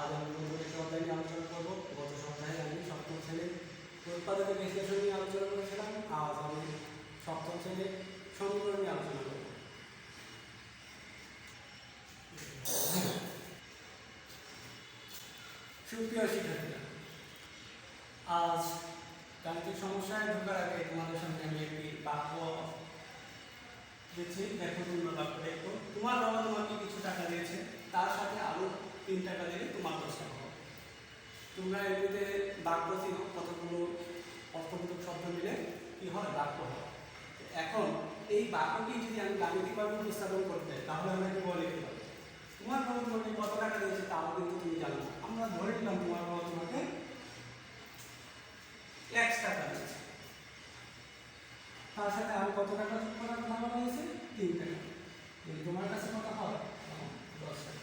আজ আমি নতুন একটা অধ্যায় নিয়ে আলোচনা করব। গত সপ্তাহে আমি সপ্তম শ্রেণীর উৎপাদকের বিশ্লেষণ নিয়ে আলোচনা করেছিলাম। আজ আমি সপ্তম শ্রেণীর সমীকরণ নিয়ে আলোচনা করব। সুপ্রিয় শিক্ষার্থীরা, আজ গাণিতিক সমস্যায় ঢোকার আগে তোমাদের সামনে আমি একটি বাক্য দিচ্ছি। দেখো, তোমরা বাক্য দেখো। তোমার বাবা তোমাকে কিছু টাকা দিয়েছে, তার সাথে আরো 3 টাকা দিলে তোমার 10 টাকা হবে। তোমরা এমনিতে বাক্য চিনো, কতগুলো অর্থবোধক শব্দ মিলে কি হয়, বাক্য হয়। এখন এই বাক্যটি যদি আমি গাণিতিকভাবে উপস্থাপন করতে তাহলে আমরা কি বলে দিতে পারি? তোমার বাবা তোমাকে কত টাকা দিয়েছে তাও কিন্তু তুমি জানো না। আমরা ধরে নিলাম তোমার বাবা তোমাকে x টাকা দিয়েছে, তার সাথে আর কত টাকা যোগ করার কথা বলা হয়েছে? 3 টাকা। তোমার কাছে কত হয়? 10 টাকা।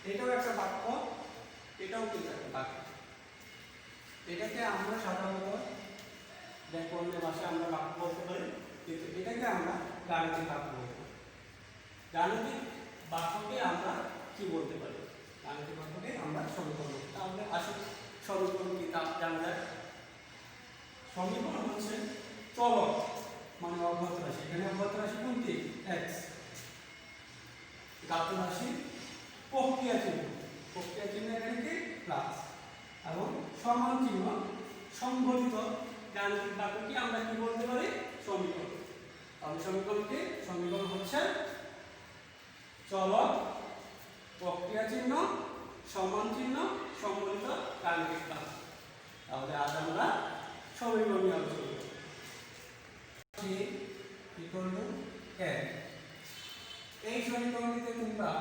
এটাও একটা বাক্য, এটাও কিন্তু একটা বাক্য। এটাকে আমরা সাধারণত ব্যাকরণের ভাষায় আমরা বাক্য বলতে পারি, কিন্তু এটাকে আমরা গাণিতিক বাক্য বলতে পারি। গাণিতিক বাক্যকে আমরা কি বলতে পারি? গাণিতিক বাক্যকে আমরা সমীকরণ বলতে পারি। তাহলে আসল সমীকরণ কি তা জানা যায়। সমীকরণ হচ্ছে চলক মানে অজ্ঞাত রাশি। এখানে অজ্ঞাত রাশি কোনটি? x। জ্ঞাত রাশি প্রক্রিয়া চিহ্ন, প্রক্রিয়া চিহ্ন এখানে কি প্লাস, এবং সমান চিহ্ন সংঘটিত গাণিতিক বাক্যকে আমরা কি বলতে পারি? সমীকরণ। তাহলে সমীকরণ হচ্ছে চলক, প্রক্রিয়া চিহ্ন, সমান চিহ্ন সংঘটিত গাণিতিক বাক্য। তাহলে আজ আমরা সমীকরণ নিয়ে আলোচনা করব। এই সমীকরণটিতে তোমরা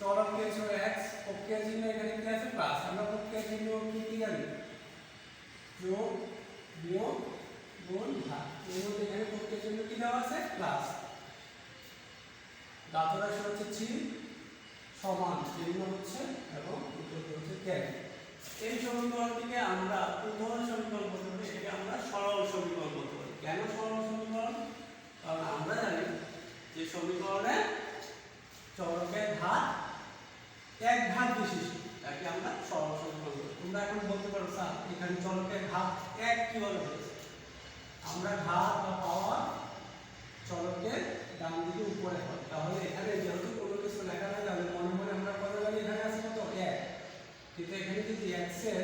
চলক পেয়েছো x, প্রক্রিয়া চিহ্ন এখানে কি আছে? প্লাস। আমরা প্রক্রিয়া চিহ্ন কি জানি? যোগ, বিয়োগ, গুণ, ভাগ। এর মধ্যে এখানে প্রক্রিয়া চিহ্ন কি দেওয়া আছে? প্লাস। জ্ঞাত রাশি হচ্ছে 3, সমান চিহ্ন হচ্ছে এবং উত্তর হচ্ছে জ্ঞান। এই সমীকরণটিকে আমরা উদাহরণ সমীকরণ বলতে পারি, এটাকে আমরা সরল সমীকরণ বলতে পারি। কেন সরল সমীকরণ? কারণ আমরা জানি যে সমীকরণে চলকের ঘাত এক ঘাত বিশিষ্ট, তাকে আমরা সরল সমীকরণ বলি। তোমরা এখন বলতে পারো, স্যার এখানে চলকের ঘাত এক কিভাবে হয়েছে? আমরা ঘাত বা পাওয়ার চলকের ডান দিকে উপরে হয়, তাহলে এখানে যেহেতু কোনো কিছু লেখা নেই তাহলে মনে মনে আমরা কত জানি এখানে আছে কত? 1। কিন্তু এখানে যদি x এর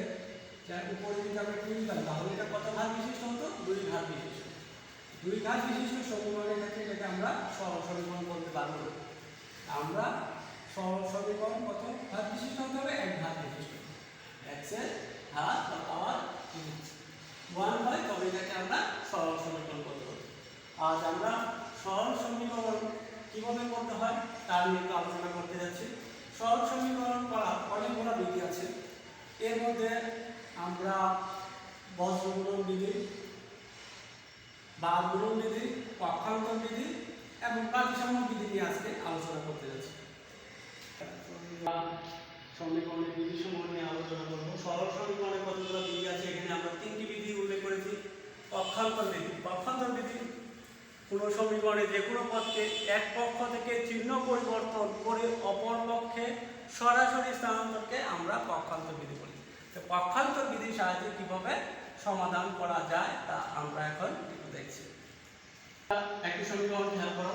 যার উপরে যদি আমরা 2 দিতাম তাহলে এটা কত ঘাত বিশিষ্ট হতো? 2 ঘাত বিশিষ্ট। 2 ঘাত বিশিষ্ট সমীকরণের ক্ষেত্রে এটাকে আমরা সরল সমীকরণ বলতে পারবো না। আমরা সরল সমীকরণ কত ঘাত বিশিষ্ট হতে হবে? 1 ঘাত বিশিষ্ট। x এর ঘাত বা পাওয়ার 1 হয় তবে এটাকে আমরা সরল সমীকরণ বলতে পারি। আজ আমরা সরল সমীকরণ কিভাবে করতে হয় তার নিয়ে আলোচনা করতে যাচ্ছি। সরল সমীকরণ করা অনেকগুলো বিধি আছে। এর মধ্যে আমরা বজ্রগুণন বিধি, বাদ গুণন বিধি, পক্ষান্তর বিধি এবং প্রাতিসাম্য বিধি নিয়ে আজকে আলোচনা করতে যাচ্ছি। সমীকরণের বিধি সমূহ নিয়ে আলোচনা করব। সরল সমীকরণে কতগুলো বিধি আছে? এখানে আমরা 3টি বিধি উল্লেখ করেছি। পক্ষান্তর বিধি। পক্ষান্তর বিধি কোনো সমীকরণে যে কোনো পদকে এক পক্ষ থেকে চিহ্ন পরিবর্তন করে অপর পক্ষে সরাসরি স্থানান্তরকে আমরা পক্ষান্তর বিধি বলি। তো পক্ষান্তর বিধির সাহায্যে কিভাবে সমাধান করা যায় তা আমরা এখন একটু দেখছি। একটি সমীকরণ খেয়াল করো।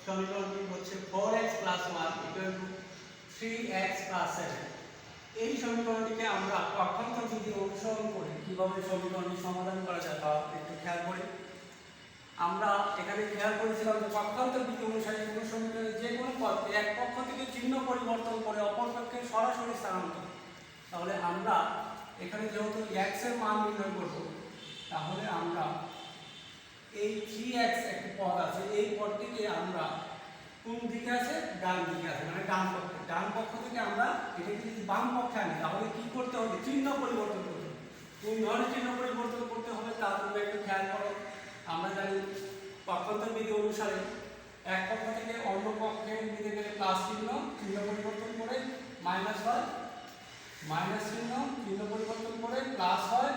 সমীকরণটি হচ্ছে 4x + 1 = 3x + 7। এই সমীকরণটিকে আমরা পক্ষান্তর বিধি অনুসরণ করে কিভাবে সমীকরণটি সমাধান করা যায় তা একটু খেয়াল করি। আমরা এখানে খেয়াল করেছিলাম যে পক্ষান্তর বিধি অনুসারে কোনো সমীকরণে যে কোনো পদকে এক পক্ষ থেকে চিহ্ন পরিবর্তন করে অপর পক্ষে সরাসরি স্থানান্তর। তাহলে আমরা এখানে যেহেতু x এর মান নির্ণয় করব, তাহলে আমরা এই 3x একটা পদ আছে, এই পদটিকে আমরা কোন দিকে আছে? ডান দিকে আছে, মানে ডান পক্ষে। ডান পক্ষ থেকে আমরা এটাকে যদি বাম পক্ষে আনি তাহলে কি করতে হবে? চিহ্ন পরিবর্তন করতে হবে। কোন ধরনের চিহ্ন পরিবর্তন করতে হবে তা তোমরা একটু খেয়াল করো। আমরা জানি পক্ষান্তর বিধি অনুসারে এক পক্ষ থেকে অন্য পক্ষে নিতে গেলে প্লাস চিহ্ন, চিহ্ন পরিবর্তন করে মাইনাস হয়, মাইনাস চিহ্ন, চিহ্ন পরিবর্তন করে প্লাস হয়,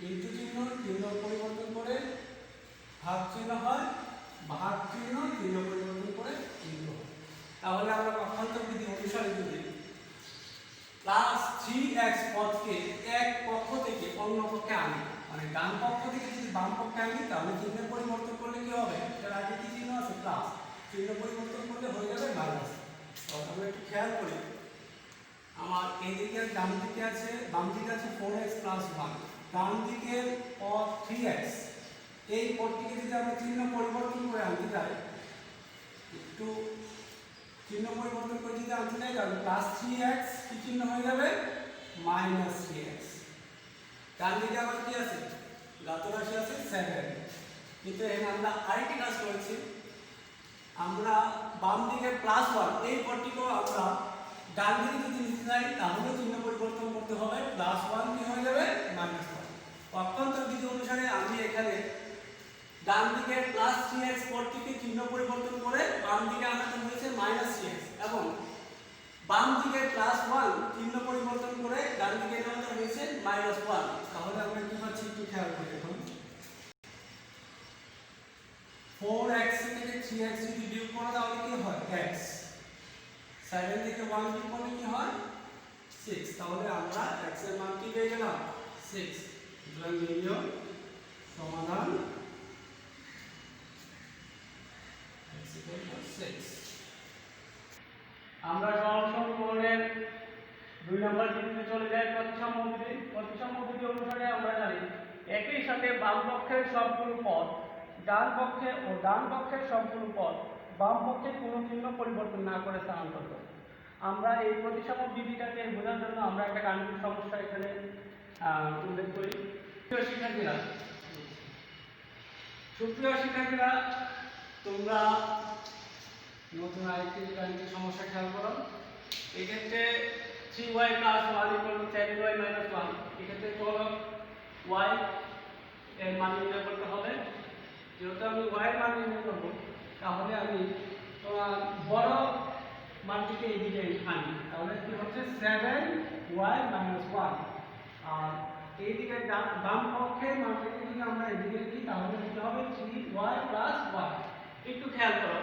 ইনটু চিহ্ন, চিহ্ন পরিবর্তন করে ভাগ চিহ্ন হয়, ভাগ চিহ্ন, চিহ্ন পরিবর্তন করে ইনটু হয়। তাহলে আমরা পক্ষান্তর বিধি অনুসারে যদি প্লাস 3x পদকে এক পক্ষ থেকে অন্য পক্ষে আনি, মানে ডান পক্ষ থেকে যদি বাম পক্ষে আনি তাহলে চিহ্ন পরিবর্তন করলে কি হবে? এর আগে কি চিহ্ন আছে? প্লাস। চিহ্ন পরিবর্তন করলে হয়ে যাবে মাইনাস। আমরা একটু খেয়াল করি, আমার এই দিকে ডান দিকে আছে, বাম দিকে আছে 4x + 1, ডান দিকের পদ 3x, এই পদটিকে যদি আমরা চিহ্ন পরিবর্তন করে আনতে যাই, একটু চিহ্ন পরিবর্তন করে যদি আনতে যাই তাহলে প্লাস 3x কি চিহ্ন হয়ে যাবে? Minus 3x। ডান দিকে আবার কি আছে? ঘাত রাশি আছে 7। কিন্তু এখানে আমরা আরেকটি কাজ করেছি, আমরা বাম দিকে +1 এই পদটিকেও আমরা ডান দিকে যদি নিতে যাই তাহলে চিহ্ন পরিবর্তন করতে হবে, +1 কি হয়ে যাবে? -1। পক্ষান্তর বিধি অনুসারে আমি এখানে ডান দিকে +3x পদটিকে চিহ্ন পরিবর্তন করে বাম দিকে আনাতে হয়েছে -3x, এবং বাম দিকে +1 চিহ্ন পরিবর্তন করে ডান দিকে আনাতে হয়েছে -1। তাহলে আমরা কি পাচ্ছি একটু খেয়াল করি। এখন 4x থেকে 3x যদি বিয়োগ করা তাহলে কি হয়? x। 7 থেকে 1 বিয়োগ করলে কি হয়? 6। তাহলে আমরা x এর মান কি পেয়ে গেলাম? 6। সুতরাং নির্ণয় সমাধান আমরা সরল সমীকরণের 2 নম্বর বিন্দুতে চলে যাই। প্রতিসাম্য বিধি অনুসারে আমরা জানি একই সাথে বাম পক্ষের সবগুলো পদ ডান পক্ষে ও ডান পক্ষের সবগুলো পদ বাম পক্ষে কোনো চিহ্ন পরিবর্তন না করে স্থানান্তর করব। আমরা এই প্রতিসাম্য বিধিটাকে বোঝার জন্য আমরা একটা গাণিতিক সমস্যা এখানে উল্লেখ করি। সুপ্রিয় শিক্ষার্থীরা, তোমরা নতুন আরেকটি গাণিতিক সমস্যা খেয়াল করো। এক্ষেত্রে 3y + 1 = 7y - 1। এক্ষেত্রে চলক y এর মান নির্ণয় করতে হবে। যেহেতু আমি y এর মান নির্ণয় করব, তাহলে আমি বড় মানটিকে এদিকে আনি। তাহলে কি হচ্ছে? 7y - 1। আর এইদিকে বাম পক্ষের মানটিকে যদি আমরা এদিকে লিখি তাহলে কি হবে? 3y + 1। একটু খেয়াল করো,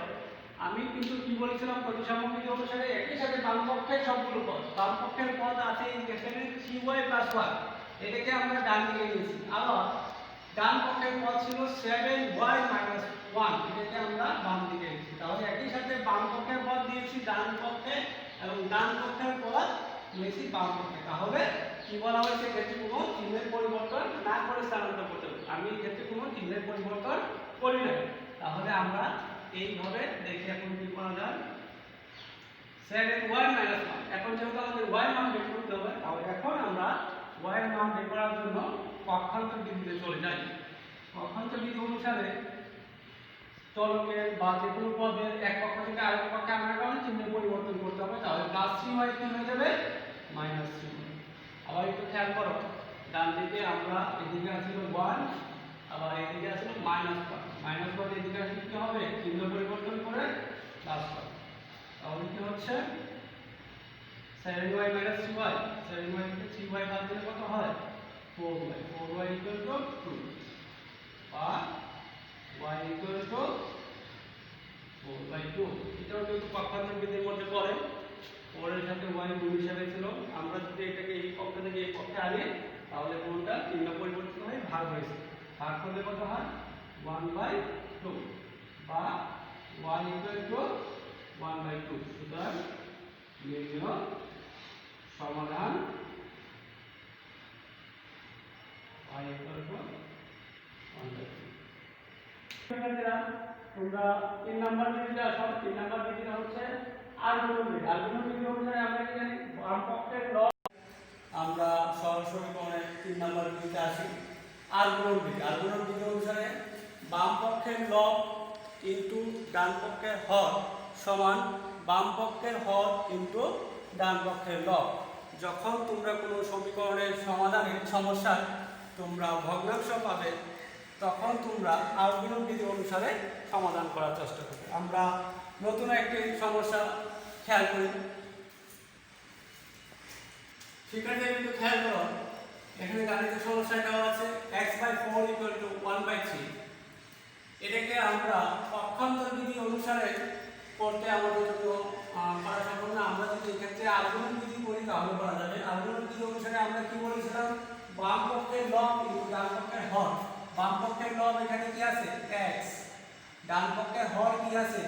আমি কিন্তু কি বলেছিলাম? প্রতিসাম্য বিধি অনুসারে একই সাথে বাম পক্ষের সবগুলো পদ, বাম পক্ষের পদ আছে এখানে 3y + 1, এটাকে আমরা ডান দিকে নিয়েছি। আবার ডান পক্ষের পদ ছিল 7y - 1, এটাকে আমরা বাম দিকে নিয়েছি। তাহলে একই সাথে বাম পক্ষের পদ দিয়েছি ডান পক্ষে এবং ডান পক্ষের পদ নিয়েছি বাম পক্ষে। তাহলে কি বলা হয়েছে? ক্ষেত্রে কোনো চিহ্নের পরিবর্তন না করে স্থানান্তর করতে হবে। আমি এই ক্ষেত্রে কোনো চিহ্নের পরিবর্তন করি না। তাহলে আমরা এইভাবে দেখি এখন কি করা যায়। 7y - 1, এখন যেহেতু আমাদের y মান বের করতে হবে, তাহলে এখন আমরা y এর মান বের করার জন্য পক্ষান্তর বিধিতে চলে যাই। পক্ষান্তর বিধি অনুসারে চলকের বা যে কোনো পদের এক পক্ষ থেকে আরেক পক্ষে আনার কারণে চিহ্ন পরিবর্তন করতে হবে। তাহলে +3y কি হয়ে যাবে? -3y। আবার একটু খেয়াল করো, ডান দিকে আমরা এদিকে আছিল 1, আবার এদিকে আছিল -1। -1 এদিকে আসলে কি হবে? চিহ্ন পরিবর্তন করে +1। তাহলে কি হচ্ছে? 7y - 3y, 7y থেকে 3y বাদ দিলে কত হয়? 4y। 4y = 2, বা y = 4/2। এটাও কিন্তু পক্ষান্তর বিধির মধ্যে পড়ে। 4 এর সাথে y গুণ হিসাবে ছিল। আমরা যদি এটাকে এই পক্ষ থেকে এই পক্ষে আনি তাহলে কোনটা চিহ্ন পরিবর্তন হয়ে ভাগ হয়েছে। ভাগ করলে কত হয়? 1/2, বা y = 1/2। সুতরাং নির্ণয় সমাধান y = 1/2। তোমরা 3 নাম্বার বিধিতে আসো। 3 নাম্বার বিধিটা হচ্ছে আর্গুমেন্ট বিধি। আর্গুমেন্ট বিধি অনুসারে আমরা কি জানি? বাম পক্ষের লব, আমরা সরল সমীকরণের 3 নাম্বার বিধিতে আসি। আর্গুমেন্ট বিধি অনুসারে বাম পক্ষের লব ইনটু ডান পক্ষের হর সমান বাম পক্ষের হর ইনটু ডান পক্ষের লব। যখন তোমরা কোনো সমীকরণের সমাধানের সমস্যায় তোমরা ভগ্নাংশ পাবে, তখন তোমরা আর্গুমেন্ট বিধি অনুসারে সমাধান করার চেষ্টা করবে। আমরা নতুন একটি সমস্যা খেয়াল করি। শিক্ষার্থীরা কিন্তু খেয়াল করো, এখানে গাণিতিক সমস্যায় দেওয়া আছে x/4 = 1/3। এটাকে আমরা পক্ষান্তর বিধি অনুসারে করতে আমাদের জন্য করা সম্ভব না। আমরা যদি এক্ষেত্রে আর্গুমেন্ট বিধি করি তাহলে করা যাবে। আর্গুমেন্ট বিধি অনুসারে আমরা কি বলেছিলাম, বাম পক্ষের লব ইনটু ডান পক্ষের হর। বাম পক্ষের লব এখানে কি আছে x, ডান পক্ষের হর কি আছে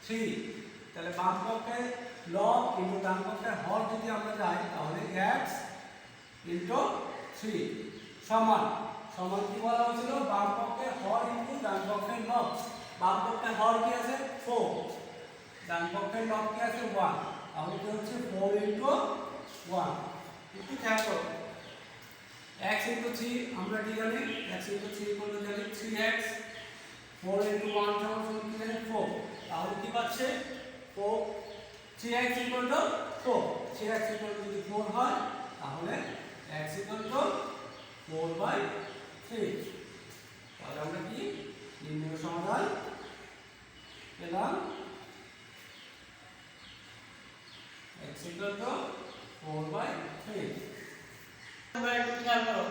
3। তাহলে বাম পক্ষের লব ইনটু ডান পক্ষের হর যদি আমরা যাই তাহলে x ইনটু 3 সমান সমান কি বলা হয়েছিল, বাম পক্ষের হর ইনটু ডান পক্ষের লব। বাম পক্ষের হর কি আছে 4, ডান পক্ষের লব কি আছে 1, তাহলে কি হচ্ছে 4 ইনটু 1। একটু খেয়াল করো, x ইনটু 3 আমরা কি জানি, x ইনটু 3 ইকুয়াল টু জানি 3x, 4 ইনটু 1 সমান কি জানি 4। তাহলে কি পাচ্ছে 4, 3x equal to 4, 3x equal to যদি 4 হয় তাহলে x ইকুয়াল টু 4/3। তাহলে আমরা কি নির্ণয় সমাধান পেলাম, x ইকুয়াল টু 4/3। তোমরা একটু খেয়াল করো,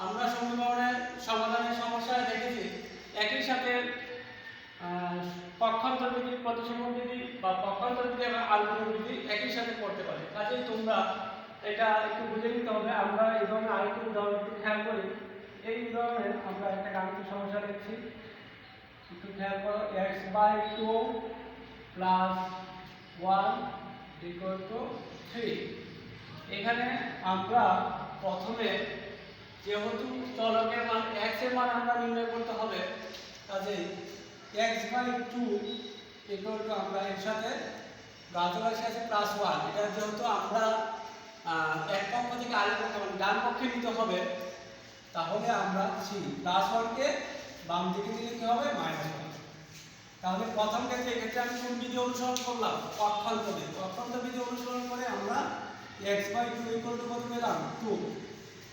আমরা সমীকরণের সমাধানের সমস্যায় দেখেছি একই সাথে পক্ষান্তর বিধি, প্রতিসম বিধি বা পক্ষান্তর বিধি এবং আর্গুমেন্ট বিধি একই সাথে পড়তে পারে। কাজেই তোমরা এটা একটু বুঝে নিতে হবে। আমরা এই ধরনের আরেকটু উদাহরণ একটু খেয়াল করি। এই উদাহরণে আমরা একটা গাণিতিক সমস্যা লিখছি, একটু খেয়াল করো, x/2 + 1 = 3। এখানে আমরা প্রথমে যেহেতু চলকের মান x এর মান আমরা নির্ণয় করতে হবে, কাজেই x/2 আমরা এর সাথে রাশি আছে +1। এটা যেহেতু আমরা এক পক্ষ থেকে আরেক পক্ষ মানে ডান পক্ষে নিতে হবে, তাহলে আমরা +1 কে বাম দিকে নিলে কি হবে -1। তাহলে প্রথম ক্ষেত্রে এক্ষেত্রে আমি কোন বিধি অনুসরণ করলাম, পক্ষান্তর বিধি। পক্ষান্তর বিধি অনুসরণ করে আমরা x/2 কত পেলাম 2।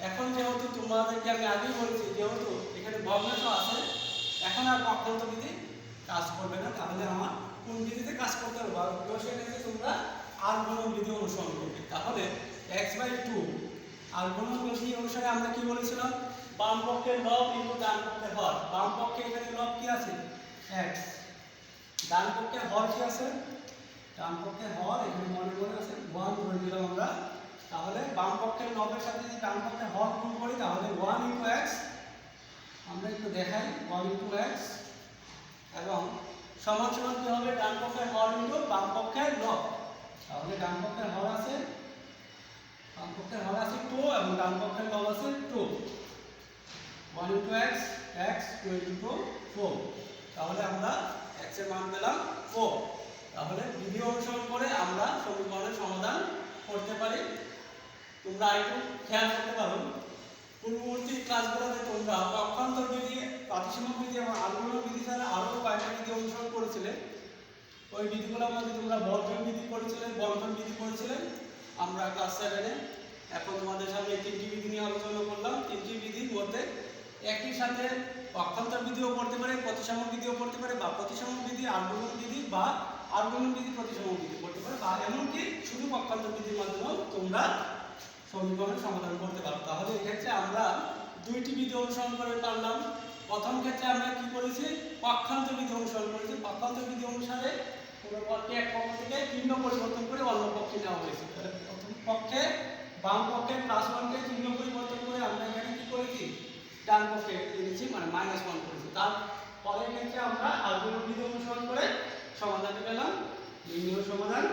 এখন যেহেতু তোমাদেরকে আমি আগেই বলেছি যেহেতু এখানে ভগ্নাংশ আছে, এখন আর পক্ষান্তর বিধি কাজ করবে না। তাহলে আমার কোন বিধিতে কাজ করতে হবে, সেক্ষেত্রে তোমরা আর্গুমেন্ট বিধি অনুসরণ করবে। তাহলে x/2 আর্গুমেন্ট বিধি অনুসারে আমরা কি বলেছিলাম, বাম পক্ষের লব ইনটু ডান পক্ষের হর। বাম পক্ষে এখানে লব কি আছে x, ডান পক্ষে হর কি আছে, ডান পক্ষে হর এখানে মনে আছে 1 ধরে নিলাম আমরা। তাহলে বাম পক্ষের লবের সাথে যদি ডান পক্ষের হর গুণ করি তাহলে 1 * x, আমরা একটু দেখাই 1 * x এবং সমান সমান কি হবে, ডান পক্ষের হর ইনটু বাম পক্ষের লব। তাহলে ডান পক্ষের হর আছে 2 এবং ডান পক্ষের লব আছে 2। 1 * x, x 2 * 4। তাহলে আমরা x এর মান পেলাম 4। তাহলে বিধি অনুসরণ করে আমরা সমীকরণের সমাধান করতে পারি। তোমরা একটু খেয়াল করতে পারো, পূর্ববর্তী ক্লাসগুলোতে তোমরা পক্ষান্তর বিধি, প্রতিসম বিধি এবং আর্গুমেন্ট বিধি ছাড়া আরও কয়েকটা বিধি অনুসরণ করেছিলে। ওই বিধিগুলোর মধ্যে তোমরা বর্জন বিধি করেছিলে, বন্টন বিধি করেছিলে আমরা ক্লাস 7-এ। এখন তোমাদের সামনে 3টি বিধি নিয়ে আলোচনা করলাম। 3টি বিধির মধ্যে একই সাথে পক্ষান্তর বিধিও পড়তে পারে, প্রতিসম বিধিও পড়তে পারে, বা প্রতিসম বিধি আর্গুমেন্ট বিধি বা আর্গুমেন্ট বিধি প্রতিসম বিধি পড়তে পারে, বা এমনকি শুধু পক্ষান্তর বিধির মাধ্যমেও তোমরা সমীকরণের সমাধান করতে পারো। তাহলে এক্ষেত্রে আমরা 2টি বিধি অনুসরণ করে পারলাম। প্রথম ক্ষেত্রে আমরা কি করেছি, পক্ষান্তর বিধি অনুসরণ করেছি। পক্ষান্তর বিধি অনুসারে কোনো পক্ষে এক পক্ষ থেকে চিহ্ন পরিবর্তন করে অন্য পক্ষে নেওয়া হয়েছে। তাহলে প্রথম পক্ষে বাম পক্ষে +1 কে চিহ্ন পরিবর্তন করে আমরা এখানে কি করেছি, ডান পক্ষে এনেছি মানে -1 করেছি। তারপরের ক্ষেত্রে আমরা আর্গুমেন্ট বিধি অনুসরণ করে সমাধান পেলাম, নির্ণয় সমাধান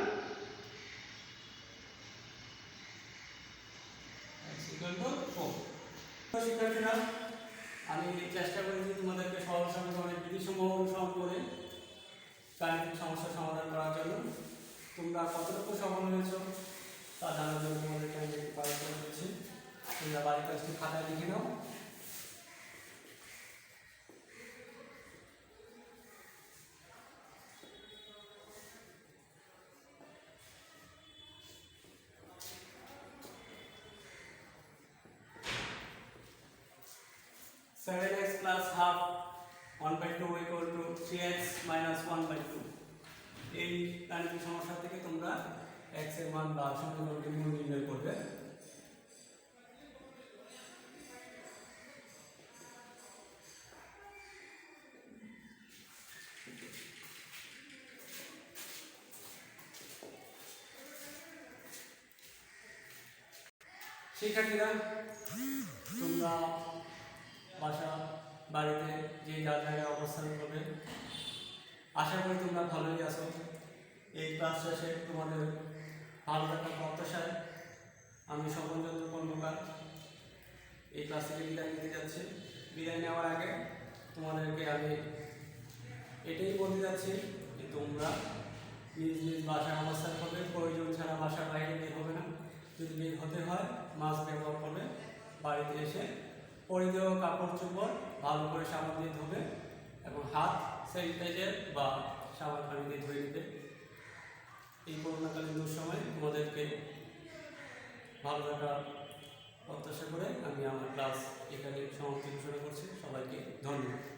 শিক্ষার্থীরা, আমি চেষ্টা করেছি তোমাদেরকে সহজ সমীকরণের বিধিসমূহ অনুসরণ করে গাণিতিক সমস্যার সমাধান করার জন্য। তোমরা কতটুকু সফল হয়েছ তা জানার জন্য তোমাদেরকে আমি একটু পালন করে দিচ্ছি। তোমরা বাড়ির কাজটি খাতায় লিখে নাও। (7x + half 1/2 = 3x - 1/2) এই গাণিতিক সমস্যা থেকে তোমরা x এর মান বা সমীকরণটি নির্ণয় করবে। শিক্ষার্থীরা, তোমরা বাড়িতে যে যার জায়গায় অবস্থান করবে, আশা করি তোমরা ভালোই আছো। এই ক্লাস শেষে তোমাদের ভালো থাকার প্রত্যাশায় আমি স্বপনচন্দ্র কর্মকার এই ক্লাস থেকে বিদায় নিতে যাচ্ছি। বিদায় নেওয়ার আগে তোমাদেরকে আমি এটাই বলতে যাচ্ছি যে তোমরা নিজ নিজ বাসায় অবস্থান করবে, প্রয়োজন ছাড়া বাসার বাইরে বের হবে না। যদি বের হতে হয় মাস্ক ব্যবহার করবে। বাড়িতে এসে পরিধেয় কাপড় চোপড় ভালো করে সাবান দিয়ে ধোবে এবং হাত স্যানিটাইজার বা সাবান পানি দিয়ে ধুয়ে নেবে। এই করোনাকালীন দুঃসময় তোমাদেরকে ভালো থাকার প্রত্যাশা করে আমি আমার ক্লাস এখানে সমাপ্তি ঘোষণা করছি। সবাইকে ধন্যবাদ।